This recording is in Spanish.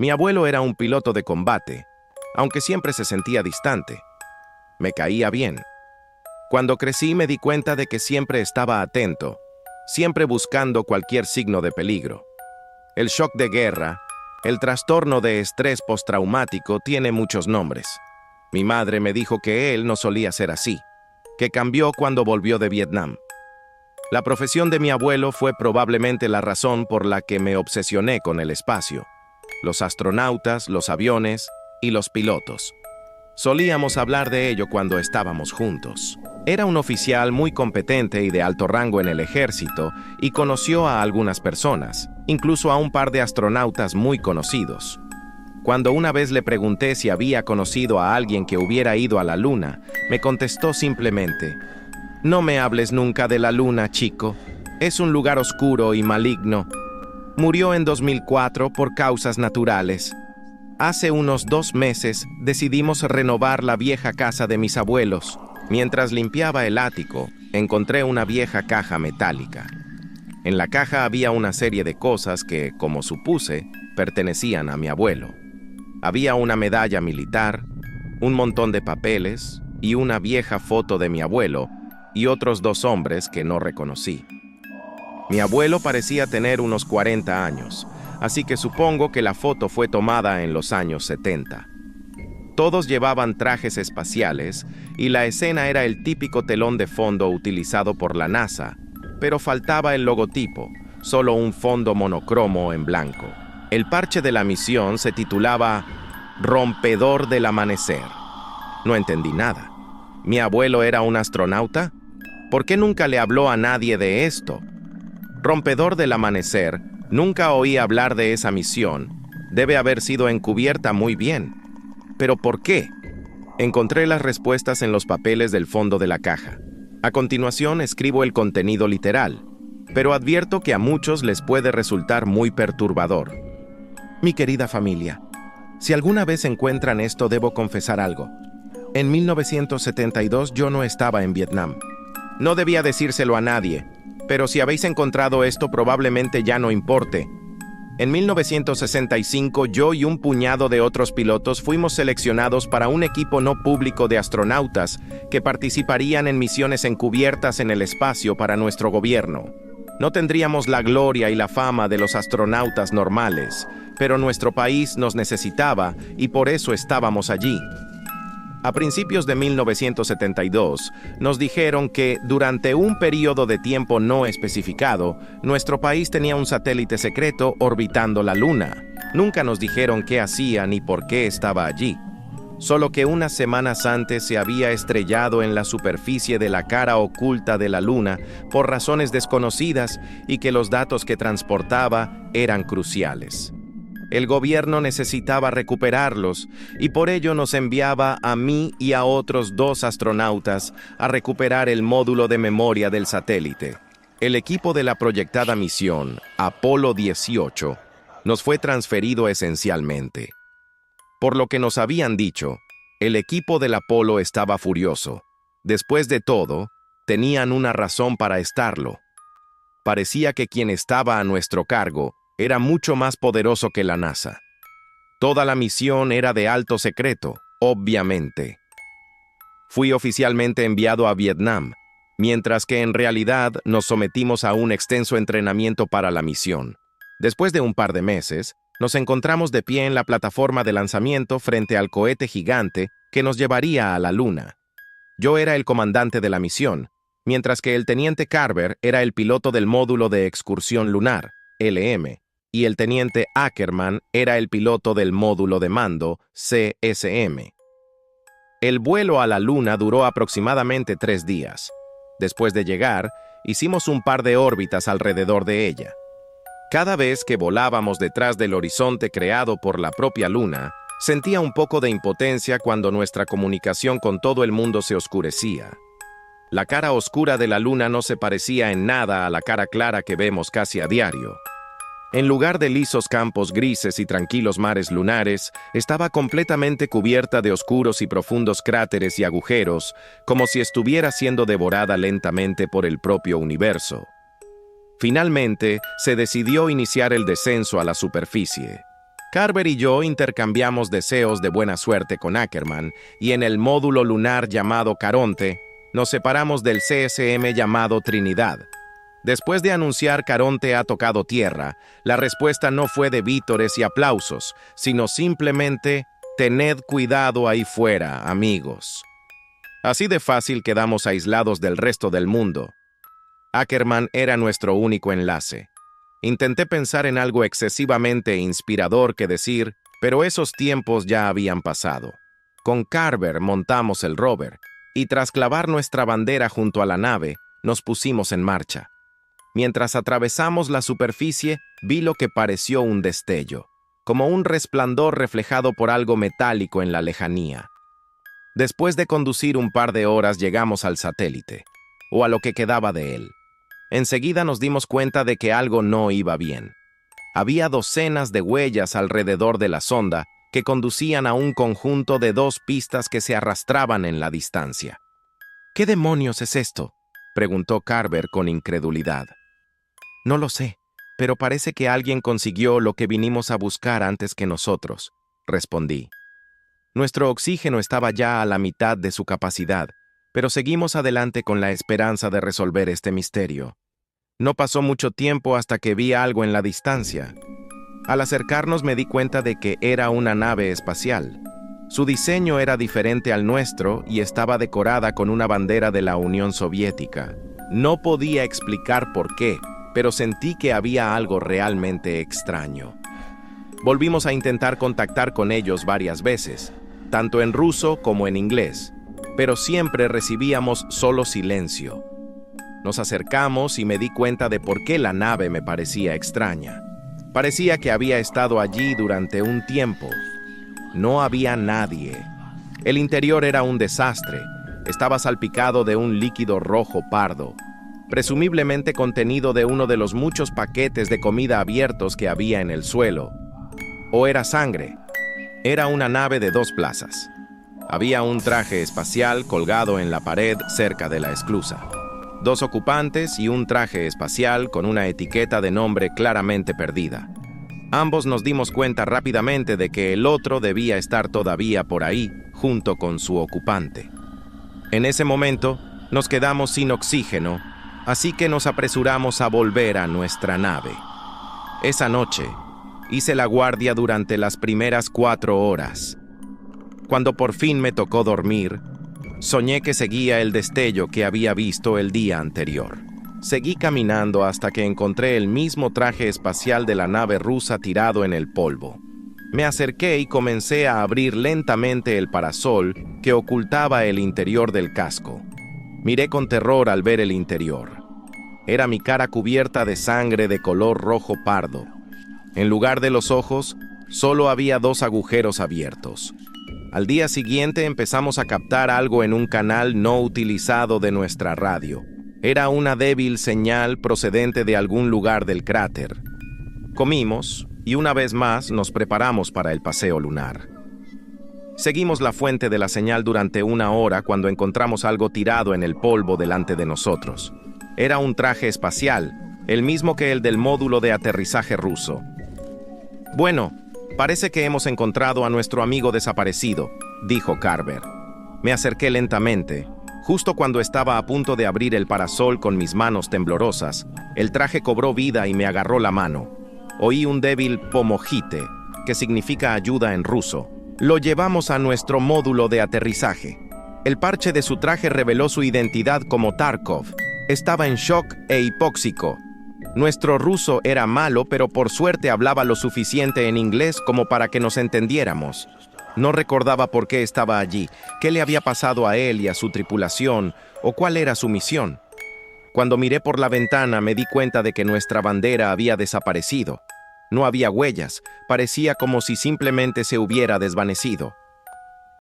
Mi abuelo era un piloto de combate, aunque siempre se sentía distante. Me caía bien. Cuando crecí me di cuenta de que siempre estaba atento, siempre buscando cualquier signo de peligro. El shock de guerra, el trastorno de estrés postraumático tiene muchos nombres. Mi madre me dijo que él no solía ser así, que cambió cuando volvió de Vietnam. La profesión de mi abuelo fue probablemente la razón por la que me obsesioné con el espacio, los astronautas, los aviones y los pilotos. Solíamos hablar de ello cuando estábamos juntos. Era un oficial muy competente y de alto rango en el ejército y conoció a algunas personas, incluso a un par de astronautas muy conocidos. Cuando una vez le pregunté si había conocido a alguien que hubiera ido a la Luna, me contestó simplemente: «No me hables nunca de la Luna, chico. Es un lugar oscuro y maligno. Murió en 2004 por causas naturales. Hace unos 2 meses decidimos renovar la vieja casa de mis abuelos. Mientras limpiaba el ático, encontré una vieja caja metálica. En la caja había una serie de cosas que, como supuse, pertenecían a mi abuelo. Había una medalla militar, un montón de papeles y una vieja foto de mi abuelo y otros 2 hombres que no reconocí. Mi abuelo parecía tener unos 40 años, así que supongo que la foto fue tomada en los años 70. Todos llevaban trajes espaciales y la escena era el típico telón de fondo utilizado por la NASA, pero faltaba el logotipo, solo un fondo monocromo en blanco. El parche de la misión se titulaba Rompedor del Amanecer. No entendí nada. ¿Mi abuelo era un astronauta? ¿Por qué nunca le habló a nadie de esto? Rompedor del Amanecer, nunca oí hablar de esa misión. Debe haber sido encubierta muy bien. ¿Pero por qué? Encontré las respuestas en los papeles del fondo de la caja. A continuación escribo el contenido literal, pero advierto que a muchos les puede resultar muy perturbador. Mi querida familia, si alguna vez encuentran esto, debo confesar algo. En 1972 yo no estaba en Vietnam. No debía decírselo a nadie, pero si habéis encontrado esto probablemente ya no importe. En 1965 yo y un puñado de otros pilotos fuimos seleccionados para un equipo no público de astronautas que participarían en misiones encubiertas en el espacio para nuestro gobierno. No tendríamos la gloria y la fama de los astronautas normales, pero nuestro país nos necesitaba y por eso estábamos allí. A principios de 1972, nos dijeron que, durante un periodo de tiempo no especificado, nuestro país tenía un satélite secreto orbitando la Luna. Nunca nos dijeron qué hacía ni por qué estaba allí. Solo que unas semanas antes se había estrellado en la superficie de la cara oculta de la Luna por razones desconocidas y que los datos que transportaba eran cruciales. El gobierno necesitaba recuperarlos y por ello nos enviaba a mí y a otros 2 astronautas a recuperar el módulo de memoria del satélite. El equipo de la proyectada misión, Apolo 18, nos fue transferido esencialmente. Por lo que nos habían dicho, el equipo del Apolo estaba furioso. Después de todo, tenían una razón para estarlo. Parecía que quien estaba a nuestro cargo era mucho más poderoso que la NASA. Toda la misión era de alto secreto, obviamente. Fui oficialmente enviado a Vietnam, mientras que en realidad nos sometimos a un extenso entrenamiento para la misión. Después de un par de meses, nos encontramos de pie en la plataforma de lanzamiento frente al cohete gigante que nos llevaría a la Luna. Yo era el comandante de la misión, mientras que el teniente Carver era el piloto del módulo de excursión lunar, LM, y el teniente Ackerman era el piloto del módulo de mando, CSM. El vuelo a la Luna duró aproximadamente 3 días. Después de llegar, hicimos un par de órbitas alrededor de ella. Cada vez que volábamos detrás del horizonte creado por la propia Luna, sentía un poco de impotencia cuando nuestra comunicación con todo el mundo se oscurecía. La cara oscura de la Luna no se parecía en nada a la cara clara que vemos casi a diario. En lugar de lisos campos grises y tranquilos mares lunares, estaba completamente cubierta de oscuros y profundos cráteres y agujeros, como si estuviera siendo devorada lentamente por el propio universo. Finalmente, se decidió iniciar el descenso a la superficie. Carver y yo intercambiamos deseos de buena suerte con Ackerman y en el módulo lunar llamado Caronte nos separamos del CSM llamado Trinidad. Después de anunciar Caronte ha tocado tierra, la respuesta no fue de vítores y aplausos, sino simplemente tened cuidado ahí fuera, amigos. Así de fácil quedamos aislados del resto del mundo. Ackerman era nuestro único enlace. Intenté pensar en algo excesivamente inspirador que decir, pero esos tiempos ya habían pasado. Con Carver montamos el rover, y tras clavar nuestra bandera junto a la nave, nos pusimos en marcha. Mientras atravesamos la superficie, vi lo que pareció un destello, como un resplandor reflejado por algo metálico en la lejanía. Después de conducir un par de horas llegamos al satélite, o a lo que quedaba de él. Enseguida nos dimos cuenta de que algo no iba bien. Había docenas de huellas alrededor de la sonda que conducían a un conjunto de 2 pistas que se arrastraban en la distancia. ¿Qué demonios es esto?, preguntó Carver con incredulidad. No lo sé, pero parece que alguien consiguió lo que vinimos a buscar antes que nosotros, respondí. Nuestro oxígeno estaba ya a la mitad de su capacidad, pero seguimos adelante con la esperanza de resolver este misterio. No pasó mucho tiempo hasta que vi algo en la distancia. Al acercarnos me di cuenta de que era una nave espacial. Su diseño era diferente al nuestro y estaba decorada con una bandera de la Unión Soviética. No podía explicar por qué, pero sentí que había algo realmente extraño. Volvimos a intentar contactar con ellos varias veces, tanto en ruso como en inglés, pero siempre recibíamos solo silencio. Nos acercamos y me di cuenta de por qué la nave me parecía extraña. Parecía que había estado allí durante un tiempo. No había nadie. El interior era un desastre. Estaba salpicado de un líquido rojo pardo, presumiblemente contenido de uno de los muchos paquetes de comida abiertos que había en el suelo. ¿O era sangre? Era una nave de 2 plazas. Había un traje espacial colgado en la pared cerca de la esclusa. 2 ocupantes y un traje espacial con una etiqueta de nombre claramente perdida. Ambos nos dimos cuenta rápidamente de que el otro debía estar todavía por ahí, junto con su ocupante. En ese momento, nos quedamos sin oxígeno, así que nos apresuramos a volver a nuestra nave. Esa noche, hice la guardia durante las primeras 4 horas. Cuando por fin me tocó dormir, soñé que seguía el destello que había visto el día anterior. Seguí caminando hasta que encontré el mismo traje espacial de la nave rusa tirado en el polvo. Me acerqué y comencé a abrir lentamente el parasol que ocultaba el interior del casco. Miré con terror al ver el interior. Era mi cara cubierta de sangre de color rojo pardo. En lugar de los ojos, solo había 2 agujeros abiertos. Al día siguiente empezamos a captar algo en un canal no utilizado de nuestra radio. Era una débil señal procedente de algún lugar del cráter. Comimos y una vez más nos preparamos para el paseo lunar. Seguimos la fuente de la señal durante 1 hora cuando encontramos algo tirado en el polvo delante de nosotros. Era un traje espacial, el mismo que el del módulo de aterrizaje ruso. Bueno, parece que hemos encontrado a nuestro amigo desaparecido, dijo Carver. Me acerqué lentamente. Justo cuando estaba a punto de abrir el parasol con mis manos temblorosas, el traje cobró vida y me agarró la mano. Oí un débil pomojite, que significa ayuda en ruso. Lo llevamos a nuestro módulo de aterrizaje. El parche de su traje reveló su identidad como Tarkov. Estaba en shock e hipóxico. Nuestro ruso era malo, pero por suerte hablaba lo suficiente en inglés como para que nos entendiéramos. No recordaba por qué estaba allí, qué le había pasado a él y a su tripulación, o cuál era su misión. Cuando miré por la ventana me di cuenta de que nuestra bandera había desaparecido. No había huellas, parecía como si simplemente se hubiera desvanecido.